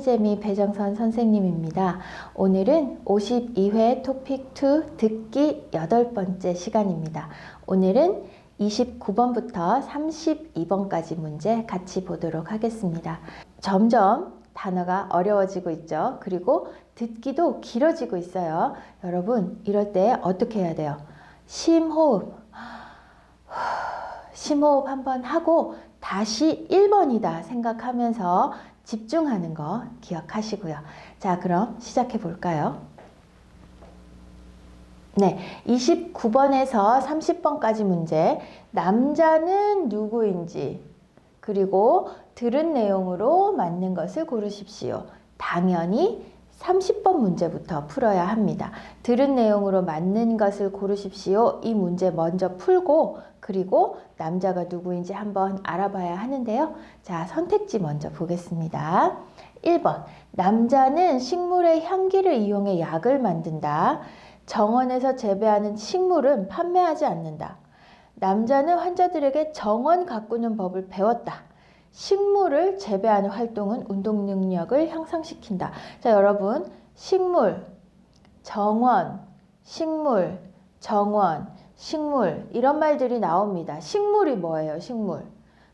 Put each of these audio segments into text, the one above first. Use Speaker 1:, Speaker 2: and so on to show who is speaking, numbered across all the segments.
Speaker 1: 취미재미 배정선 선생님입니다. 오늘은 52회 토픽 2 듣기 8번째 시간입니다. 오늘은 29번부터 32번까지 문제 같이 보도록 하겠습니다. 점점 단어가 어려워지고 있죠. 그리고 듣기도 길어지고 있어요. 여러분, 이럴 때 어떻게 해야 돼요? 심호흡 한번 하고 다시 1번이다 생각하면서 집중하는 거 기억하시고요. 자, 그럼 시작해 볼까요? 네, 29번에서 30번까지 문제. 남자는 누구인지, 그리고 들은 내용으로 맞는 것을 고르십시오. 당연히 30번 문제부터 풀어야 합니다. 들은 내용으로 맞는 것을 고르십시오. 이 문제 먼저 풀고, 그리고 남자가 누구인지 한번 알아봐야 하는데요. 자, 선택지 먼저 보겠습니다. 1번, 남자는 식물의 향기를 이용해 약을 만든다. 정원에서 재배하는 식물은 판매하지 않는다. 남자는 환자들에게 정원 가꾸는 법을 배웠다. 식물을 재배하는 활동은 운동 능력을 향상시킨다. 자, 여러분, 식물, 정원, 식물, 정원, 식물, 이런 말들이 나옵니다. 식물이 뭐예요? 식물.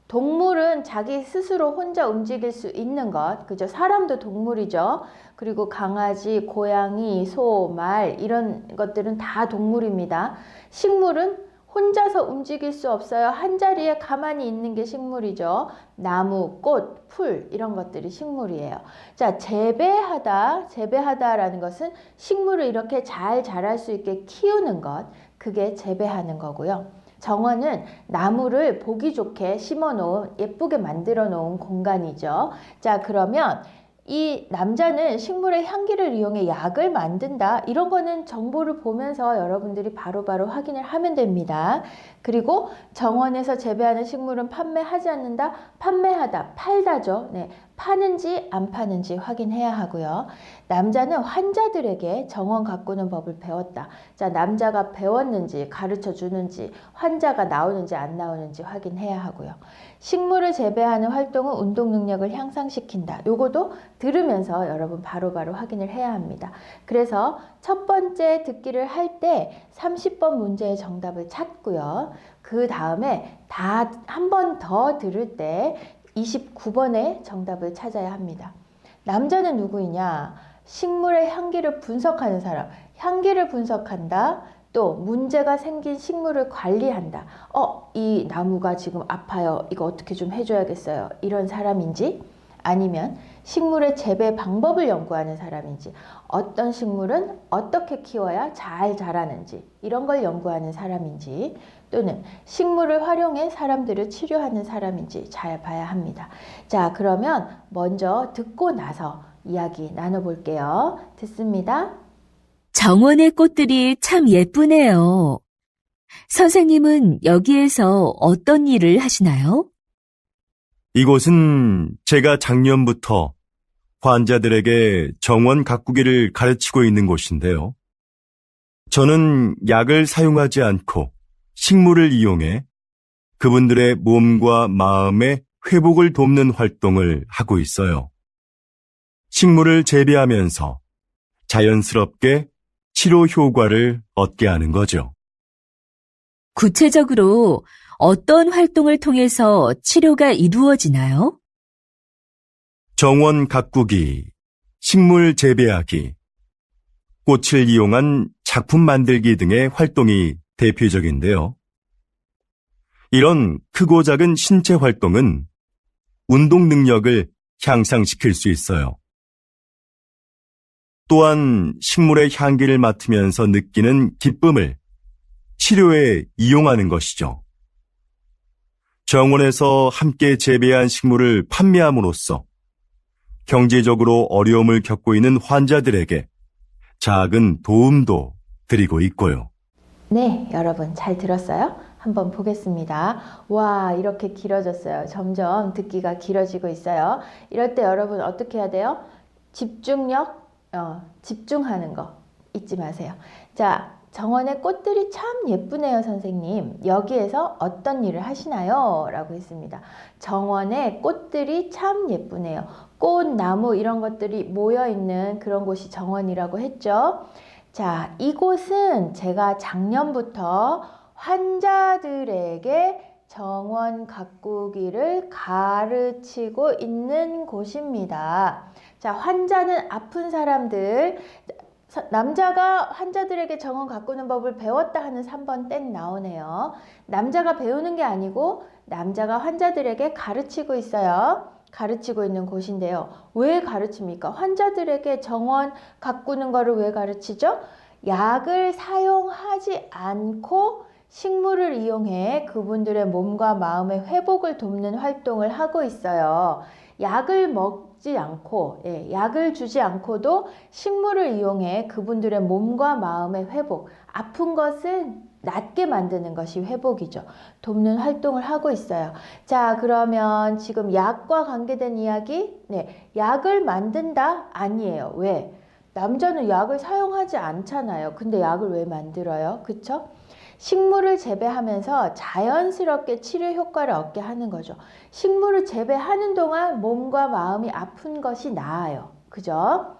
Speaker 1: 동물은 자기 스스로 혼자 움직일 수 있는 것, 그죠? 사람도 동물이죠. 그리고 강아지, 고양이, 소, 말, 이런 것들은 다 동물입니다. 식물은 혼자서 움직일 수 없어요. 한 자리에 가만히 있는 게 식물이죠. 나무, 꽃, 풀, 이런 것들이 식물이에요. 자, 재배하다라는 것은 식물을 이렇게 잘 자랄 수 있게 키우는 것, 그게 재배하는 거고요. 정원은 나무를 보기 좋게 심어 놓은, 예쁘게 만들어 놓은 공간이죠. 자, 그러면 이 남자는 식물의 향기를 이용해 약을 만든다. 이런 거는 정보를 보면서 여러분들이 바로바로 확인을 하면 됩니다. 그리고 정원에서 재배하는 식물은 판매하지 않는다. 판매하다, 팔다죠. 네, 파는지 안 파는지 확인해야 하고요. 남자는 환자들에게 정원 가꾸는 법을 배웠다. 자, 남자가 배웠는지, 가르쳐 주는지, 환자가 나오는지 안 나오는지 확인해야 하고요. 식물을 재배하는 활동은 운동 능력을 향상시킨다. 요거도 들으면서 여러분 바로바로 확인을 해야 합니다. 그래서 첫 번째 듣기를 할 때 30번 문제의 정답을 찾고요. 그 다음에 다 한 번 더 들을 때 29번의 정답을 찾아야 합니다. 남자는 누구이냐? 식물의 향기를 분석하는 사람. 향기를 분석한다. 또 문제가 생긴 식물을 관리한다. 이 나무가 지금 아파요. 이거 어떻게 좀 해줘야겠어요. 이런 사람인지, 아니면 식물의 재배 방법을 연구하는 사람인지, 어떤 식물은 어떻게 키워야 잘 자라는지, 이런 걸 연구하는 사람인지, 또는 식물을 활용해 사람들을 치료하는 사람인지 잘 봐야 합니다. 자, 그러면 먼저 듣고 나서 이야기 나눠볼게요. 듣습니다.
Speaker 2: 정원의 꽃들이 참 예쁘네요. 선생님은 여기에서 어떤 일을 하시나요?
Speaker 3: 이곳은 제가 작년부터 환자들에게 정원 가꾸기를 가르치고 있는 곳인데요. 저는 약을 사용하지 않고 식물을 이용해 그분들의 몸과 마음의 회복을 돕는 활동을 하고 있어요. 식물을 재배하면서 자연스럽게 치료 효과를 얻게 하는 거죠.
Speaker 2: 구체적으로 어떤 활동을 통해서 치료가 이루어지나요?
Speaker 3: 정원 가꾸기, 식물 재배하기, 꽃을 이용한 작품 만들기 등의 활동이 대표적인데요. 이런 크고 작은 신체 활동은 운동 능력을 향상시킬 수 있어요. 또한 식물의 향기를 맡으면서 느끼는 기쁨을 치료에 이용하는 것이죠. 정원에서 함께 재배한 식물을 판매함으로써 경제적으로 어려움을 겪고 있는 환자들에게 작은 도움도 드리고 있고요.
Speaker 1: 네, 여러분 잘 들었어요? 한번 보겠습니다. 와, 이렇게 길어졌어요. 점점 듣기가 길어지고 있어요. 이럴 때 여러분 어떻게 해야 돼요? 집중력, 집중하는 거 잊지 마세요. 자, 정원의 꽃들이 참 예쁘네요, 선생님. 여기에서 어떤 일을 하시나요? 라고 했습니다. 정원의 꽃들이 참 예쁘네요. 꽃, 나무 이런 것들이 모여있는 그런 곳이 정원이라고 했죠. 자, 이곳은 제가 작년부터 환자들에게 정원 가꾸기를 가르치고 있는 곳입니다. 자, 환자는 아픈 사람들, 남자가 환자들에게 정원 가꾸는 법을 배웠다 하는 3번 땡 나오네요. 남자가 배우는 게 아니고 남자가 환자들에게 가르치고 있어요. 가르치고 있는 곳인데요. 왜 가르칩니까? 환자들에게 정원 가꾸는 거를 왜 가르치죠? 약을 사용하지 않고 식물을 이용해 그분들의 몸과 마음의 회복을 돕는 활동을 하고 있어요. 약을 먹지 않고, 약을 주지 않고도 식물을 이용해 그분들의 몸과 마음의 회복, 아픈 것은 낫게 만드는 것이 회복이죠. 돕는 활동을 하고 있어요. 자, 그러면 지금 약과 관계된 이야기? 네, 약을 만든다? 아니에요. 왜? 남자는 약을 사용하지 않잖아요. 근데 약을 왜 만들어요? 그쵸? 식물을 재배하면서 자연스럽게 치료 효과를 얻게 하는 거죠. 식물을 재배하는 동안 몸과 마음이 아픈 것이 나아요. 그죠?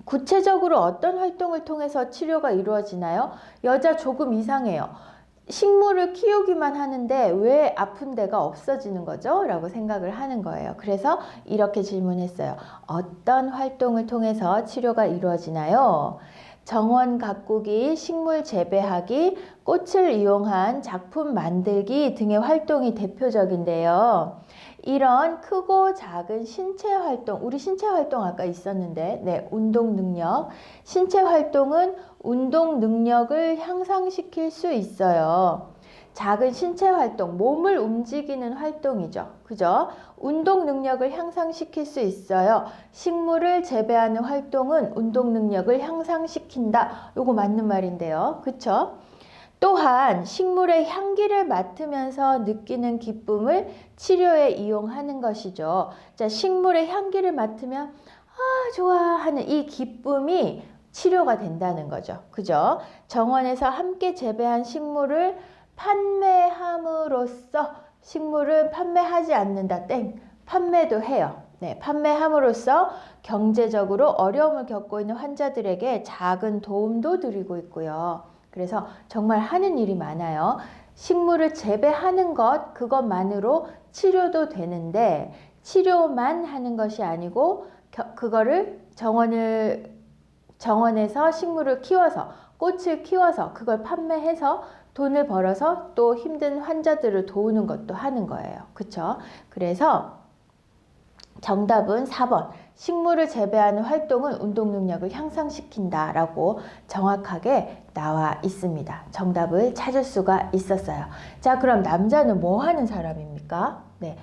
Speaker 1: 구체적으로 어떤 활동을 통해서 치료가 이루어지나요? 여자 조금 이상해요. 식물을 키우기만 하는데 왜 아픈 데가 없어지는 거죠? 라고 생각을 하는 거예요. 그래서 이렇게 질문했어요. 어떤 활동을 통해서 치료가 이루어지나요? 정원 가꾸기, 식물 재배하기, 꽃을 이용한 작품 만들기 등의 활동이 대표적인데요. 이런 크고 작은 신체 활동, 우리 신체 활동 아까 있었는데, 네, 운동 능력. 신체 활동은 운동 능력을 향상시킬 수 있어요. 작은 신체 활동, 몸을 움직이는 활동이죠. 그죠? 운동 능력을 향상시킬 수 있어요. 식물을 재배하는 활동은 운동 능력을 향상시킨다. 요거 맞는 말인데요. 그쵸? 또한 식물의 향기를 맡으면서 느끼는 기쁨을 치료에 이용하는 것이죠. 자, 식물의 향기를 맡으면 아, 좋아 하는 이 기쁨이 치료가 된다는 거죠. 그죠? 정원에서 함께 재배한 식물을 판매함으로써 식물은 판매하지 않는다. 땡. 판매도 해요. 네, 판매함으로써 경제적으로 어려움을 겪고 있는 환자들에게 작은 도움도 드리고 있고요. 그래서 정말 하는 일이 많아요. 식물을 재배하는 것, 그것만으로 치료도 되는데 치료만 하는 것이 아니고 그거를 정원에서 식물을 키워서 꽃을 키워서 그걸 판매해서 돈을 벌어서 또 힘든 환자들을 도우는 것도 하는 거예요. 그쵸? 그래서 정답은 4번. 식물을 재배하는 활동은 운동 능력을 향상시킨다 라고 정확하게 나와 있습니다. 정답을 찾을 수가 있었어요. 자, 그럼 남자는 뭐 하는 사람입니까? 네,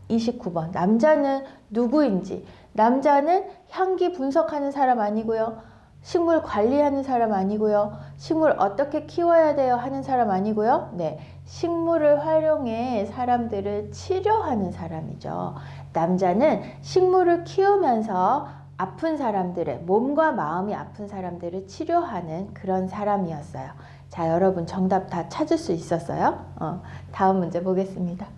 Speaker 1: 29번. 남자는 누구인지. 남자는 향기 분석하는 사람 아니고요. 식물 관리하는 사람 아니고요. 식물 어떻게 키워야 돼요 하는 사람 아니고요. 네, 식물을 활용해 사람들을 치료하는 사람이죠. 남자는 식물을 키우면서 아픈 사람들의 몸과 마음이 아픈 사람들을 치료하는 그런 사람이었어요. 자, 여러분 정답 다 찾을 수 있었어요? 다음 문제 보겠습니다.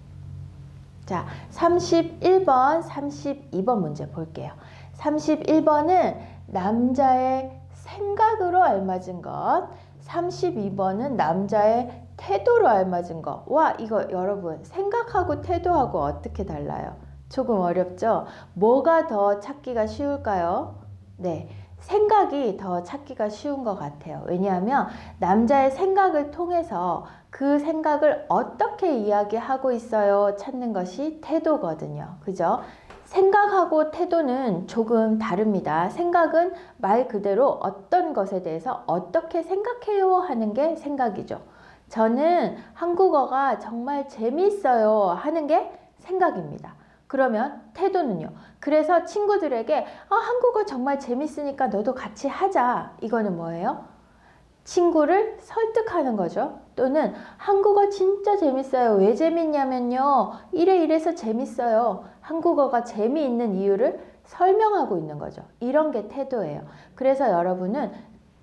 Speaker 1: 자, 31번, 32번 문제 볼게요. 31번은 남자의 생각으로 알맞은 것, 32번은 남자의 태도로 알맞은 것. 와, 이거 여러분 생각하고 태도하고 어떻게 달라요? 조금 어렵죠? 뭐가 더 찾기가 쉬울까요? 네, 생각이 더 찾기가 쉬운 것 같아요. 왜냐하면 남자의 생각을 통해서 그 생각을 어떻게 이야기하고 있어요 찾는 것이 태도거든요. 그죠? 생각하고 태도는 조금 다릅니다. 생각은 말 그대로 어떤 것에 대해서 어떻게 생각해요 하는 게 생각이죠. 저는 한국어가 정말 재미있어요 하는 게 생각입니다. 그러면 태도는요. 그래서 친구들에게 한국어 정말 재밌으니까 너도 같이 하자. 이거는 뭐예요? 친구를 설득하는 거죠. 또는 한국어 진짜 재밌어요. 왜 재밌냐면요. 이래서 재밌어요. 한국어가 재미있는 이유를 설명하고 있는 거죠. 이런 게 태도예요. 그래서 여러분은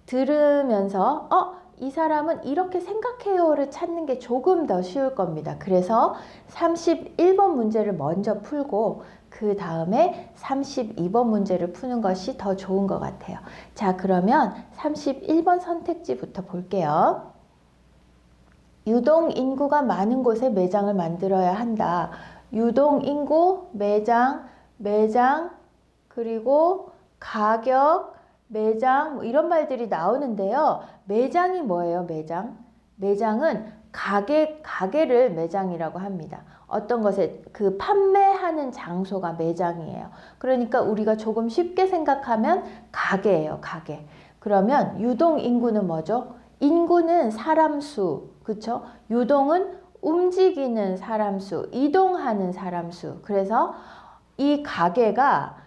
Speaker 1: 들으면서 이 사람은 이렇게 생각해요를 찾는 게 조금 더 쉬울 겁니다. 그래서 31번 문제를 먼저 풀고 그 다음에 32번 문제를 푸는 것이 더 좋은 것 같아요. 자, 그러면 31번 선택지부터 볼게요. 유동 인구가 많은 곳에 매장을 만들어야 한다. 유동 인구, 매장, 그리고 가격, 매장 이런 말들이 나오는데요. 매장이 뭐예요? 매장은 가게를 매장이라고 합니다. 어떤 것에 그 판매하는 장소가 매장이에요. 그러니까 우리가 조금 쉽게 생각하면 가게예요. 가게. 그러면 유동 인구는 뭐죠? 인구는 사람 수, 그렇죠? 유동은 움직이는 사람 수, 이동하는 사람 수. 그래서 이 가게가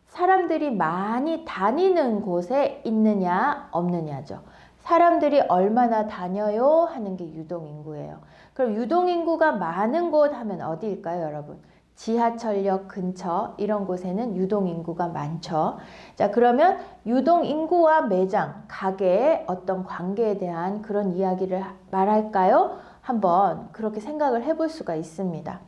Speaker 1: 사람들이 많이 다니는 곳에 있느냐 없느냐죠. 사람들이 얼마나 다녀요 하는 게 유동인구예요. 그럼 유동인구가 많은 곳 하면 어디일까요, 여러분? 지하철역 근처 이런 곳에는 유동인구가 많죠. 자, 그러면 유동인구와 매장, 가게의 어떤 관계에 대한 그런 이야기를 말할까요? 한번 그렇게 생각을 해볼 수가 있습니다.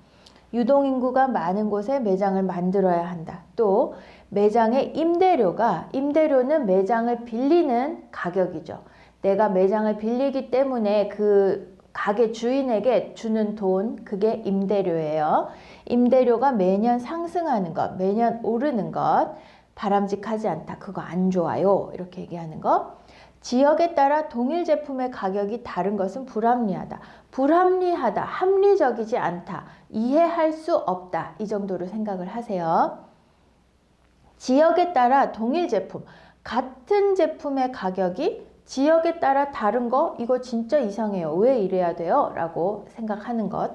Speaker 1: 유동인구가 많은 곳에 매장을 만들어야 한다. 또 매장의 임대료는 매장을 빌리는 가격이죠. 내가 매장을 빌리기 때문에 그 가게 주인에게 주는 돈, 그게 임대료예요. 임대료가 매년 상승하는 것, 매년 오르는 것, 바람직하지 않다. 그거 안 좋아요. 이렇게 얘기하는 거. 지역에 따라 동일 제품의 가격이 다른 것은 불합리하다. 불합리하다, 합리적이지 않다, 이해할 수 없다. 이 정도로 생각을 하세요. 지역에 따라 동일 제품, 같은 제품의 가격이 지역에 따라 다른 거, 이거 진짜 이상해요. 왜 이래야 돼요? 라고 생각하는 것.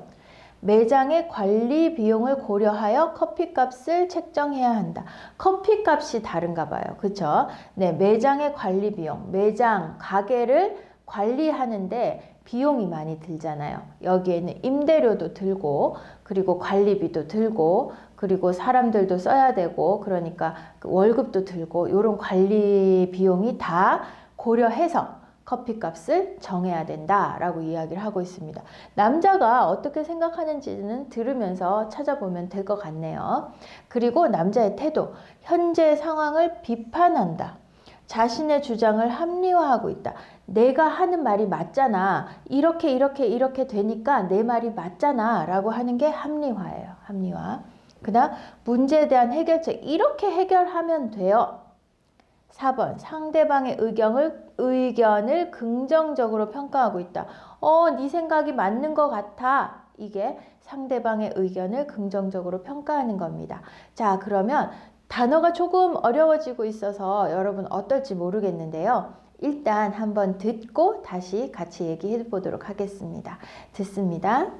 Speaker 1: 매장의 관리 비용을 고려하여 커피값을 책정해야 한다. 커피값이 다른가 봐요. 그렇죠? 네, 매장의 관리 비용, 매장, 가게를 관리하는데 비용이 많이 들잖아요. 여기에는 임대료도 들고, 그리고 관리비도 들고, 그리고 사람들도 써야 되고, 그러니까 월급도 들고, 이런 관리 비용이 다 고려해서 커피값을 정해야 된다라고 이야기를 하고 있습니다. 남자가 어떻게 생각하는지는 들으면서 찾아보면 될 것 같네요. 그리고 남자의 태도, 현재 상황을 비판한다. 자신의 주장을 합리화하고 있다. 내가 하는 말이 맞잖아. 이렇게 되니까 내 말이 맞잖아 라고 하는 게 합리화예요. 합리화. 그 다음 문제에 대한 해결책, 이렇게 해결하면 돼요. 4번 상대방의 의견을 긍정적으로 평가하고 있다. 네 생각이 맞는 것 같아. 이게 상대방의 의견을 긍정적으로 평가하는 겁니다. 자, 그러면 단어가 조금 어려워지고 있어서 여러분 어떨지 모르겠는데요. 일단 한번 듣고 다시 같이 얘기해 보도록 하겠습니다. 듣습니다.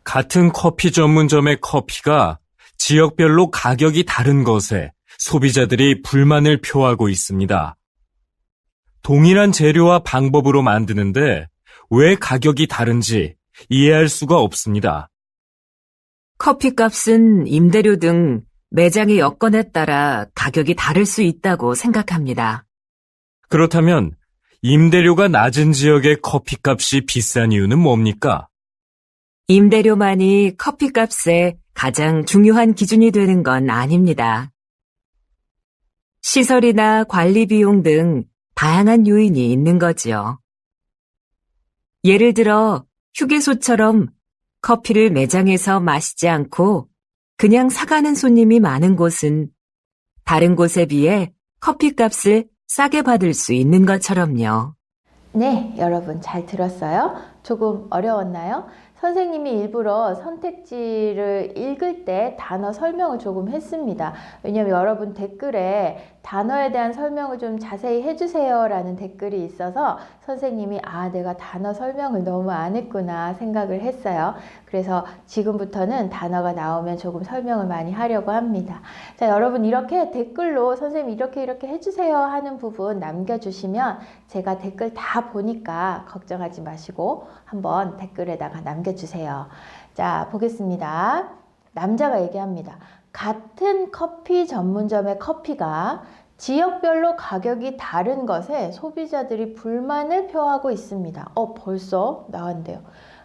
Speaker 4: 같은 커피 전문점의 커피가 지역별로 가격이 다른 것에 소비자들이 불만을 표하고 있습니다. 동일한 재료와 방법으로 만드는데 왜 가격이 다른지 이해할 수가 없습니다.
Speaker 2: 커피값은 임대료 등 매장의 여건에 따라 가격이 다를 수 있다고 생각합니다.
Speaker 4: 그렇다면 임대료가 낮은 지역의 커피값이 비싼 이유는 뭡니까?
Speaker 2: 임대료만이 커피값의 가장 중요한 기준이 되는 건 아닙니다. 시설이나 관리 비용 등 다양한 요인이 있는 거지요. 예를 들어 휴게소처럼 커피를 매장에서 마시지 않고 그냥 사가는 손님이 많은 곳은 다른 곳에 비해 커피값을 싸게 받을 수 있는 것처럼요.
Speaker 1: 네, 여러분 잘 들었어요? 조금 어려웠나요? 선생님이 일부러 선택지를 읽을 때 단어 설명을 조금 했습니다. 왜냐하면 여러분 댓글에 단어에 대한 설명을 좀 자세히 해주세요 라는 댓글이 있어서 선생님이 내가 단어 설명을 너무 안 했구나 생각을 했어요. 그래서 지금부터는 단어가 나오면 조금 설명을 많이 하려고 합니다. 자, 여러분 이렇게 댓글로 선생님 이렇게 해주세요 하는 부분 남겨주시면 제가 댓글 다 보니까 걱정하지 마시고 한번 댓글에다가 남겨주세요. 자, 보겠습니다. 남자가 얘기합니다. 같은 커피 전문점의 커피가 지역별로 가격이 다른 것에 소비자들이 불만을 표하고 있습니다. 벌써 나왔는데요.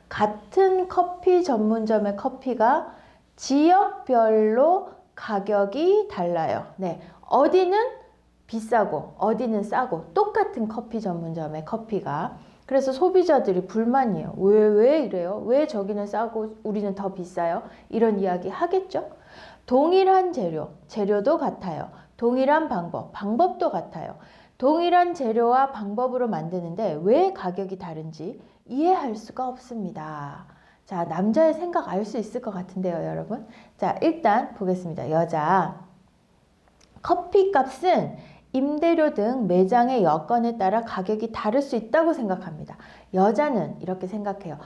Speaker 1: 같은 커피 전문점의 커피가 지역별로 가격이 달라요. 네, 어디는 비싸고 어디는 싸고 똑같은 커피 전문점의 커피가. 그래서 소비자들이 불만이에요. 왜 이래요? 왜 저기는 싸고 우리는 더 비싸요? 이런 이야기 하겠죠? 동일한 재료도 같아요. 동일한 방법도 같아요. 동일한 재료와 방법으로 만드는데 왜 가격이 다른지 이해할 수가 없습니다. 자, 남자의 생각 알 수 있을 것 같은데요, 여러분. 자, 일단 보겠습니다. 여자. 커피값은 임대료 등 매장의 여건에 따라 가격이 다를 수 있다고 생각합니다. 여자는 이렇게 생각해요.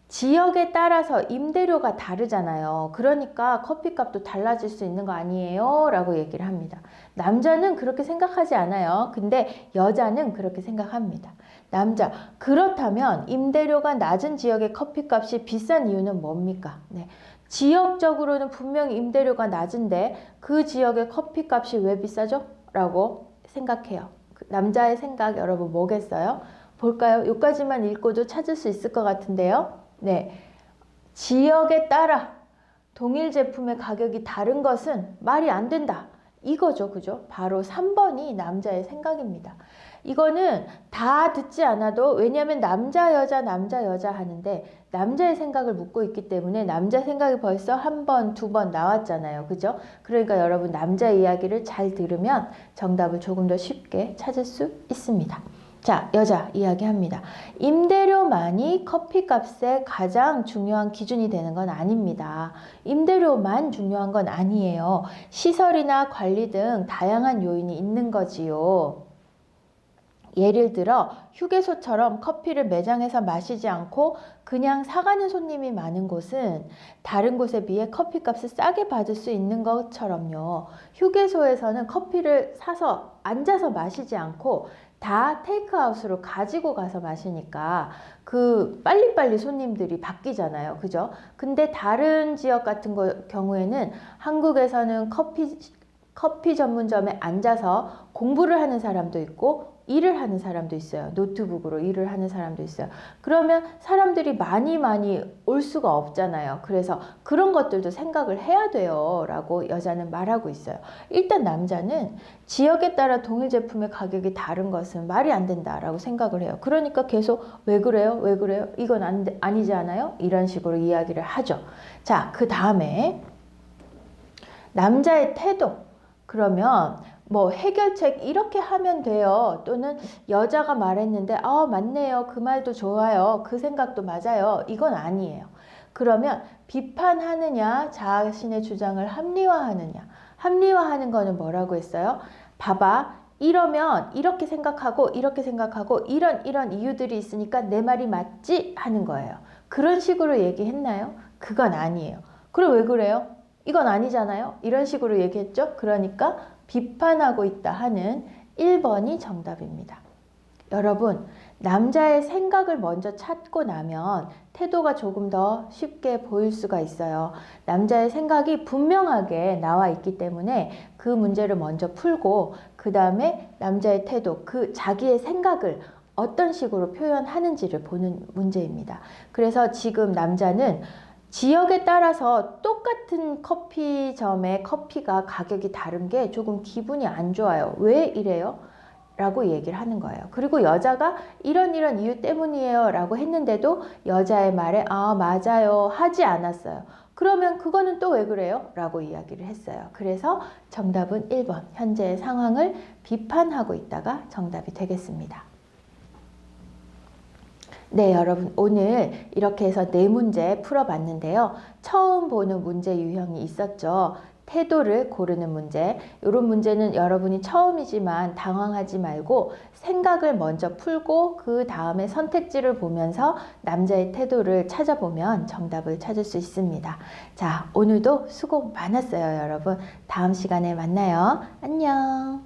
Speaker 1: 지역에 따라서 임대료가 다르잖아요. 그러니까 커피값도 달라질 수 있는 거 아니에요? 라고 얘기를 합니다. 남자는 그렇게 생각하지 않아요. 근데 여자는 그렇게 생각합니다. 남자, 그렇다면 임대료가 낮은 지역의 커피값이 비싼 이유는 뭡니까? 네. 지역적으로는 분명히 임대료가 낮은데 그 지역의 커피값이 왜 비싸죠? 라고 생각해요. 남자의 생각 여러분 뭐겠어요? 볼까요? 여기까지만 읽고도 찾을 수 있을 것 같은데요. 네, 지역에 따라 동일 제품의 가격이 다른 것은 말이 안 된다. 이거죠, 그죠? 바로 3번이 남자의 생각입니다. 이거는 다 듣지 않아도, 왜냐하면 남자 여자 하는데 남자의 생각을 묻고 있기 때문에 남자 생각이 벌써 한 번, 두 번 나왔잖아요, 그죠? 그러니까 여러분 남자 이야기를 잘 들으면 정답을 조금 더 쉽게 찾을 수 있습니다. 자, 여자 이야기합니다. 임대료만이 커피값의 가장 중요한 기준이 되는 건 아닙니다. 임대료만 중요한 건 아니에요. 시설이나 관리 등 다양한 요인이 있는 거지요. 예를 들어 휴게소처럼 커피를 매장에서 마시지 않고 그냥 사가는 손님이 많은 곳은 다른 곳에 비해 커피값을 싸게 받을 수 있는 것처럼요. 휴게소에서는 커피를 사서 앉아서 마시지 않고 다 테이크아웃으로 가지고 가서 마시니까 그 빨리빨리 손님들이 바뀌잖아요. 그죠? 근데 다른 지역 같은 경우에는 한국에서는 커피 전문점에 앉아서 공부를 하는 사람도 있고 일을 하는 사람도 있어요. 노트북으로 일을 하는 사람도 있어요. 그러면 사람들이 많이 올 수가 없잖아요. 그래서 그런 것들도 생각을 해야 돼요 라고 여자는 말하고 있어요. 일단 남자는 지역에 따라 동일 제품의 가격이 다른 것은 말이 안 된다라고 생각을 해요. 그러니까 계속 왜 그래요? 이건 아니지 않아요? 이런 식으로 이야기를 하죠. 자, 그 다음에 남자의 태도. 그러면 뭐 해결책 이렇게 하면 돼요. 또는 여자가 말했는데 맞네요. 그 말도 좋아요. 그 생각도 맞아요. 이건 아니에요. 그러면 비판하느냐, 자신의 주장을 합리화하느냐. 합리화하는 거는 뭐라고 했어요? 봐봐. 이러면 이렇게 생각하고 이런 이유들이 있으니까 내 말이 맞지? 하는 거예요. 그런 식으로 얘기했나요? 그건 아니에요. 그럼 왜 그래요? 이건 아니잖아요. 이런 식으로 얘기했죠. 그러니까 비판하고 있다 하는 1번이 정답입니다. 여러분, 남자의 생각을 먼저 찾고 나면 태도가 조금 더 쉽게 보일 수가 있어요. 남자의 생각이 분명하게 나와 있기 때문에 그 문제를 먼저 풀고 그 다음에 남자의 태도, 그 자기의 생각을 어떤 식으로 표현하는지를 보는 문제입니다. 그래서 지금 남자는 지역에 따라서 똑같은 커피점의 커피가 가격이 다른 게 조금 기분이 안 좋아요. 왜 이래요? 라고 얘기를 하는 거예요. 그리고 여자가 이런 이유 때문이에요 라고 했는데도 여자의 말에 맞아요 하지 않았어요. 그러면 그거는 또 왜 그래요? 라고 이야기를 했어요. 그래서 정답은 1번, 현재의 상황을 비판하고 있다가 정답이 되겠습니다. 네, 여러분 오늘 이렇게 해서 4문제 풀어봤는데요. 처음 보는 문제 유형이 있었죠. 태도를 고르는 문제. 이런 문제는 여러분이 처음이지만 당황하지 말고 생각을 먼저 풀고 그 다음에 선택지를 보면서 남자의 태도를 찾아보면 정답을 찾을 수 있습니다. 자, 오늘도 수고 많았어요, 여러분. 다음 시간에 만나요. 안녕.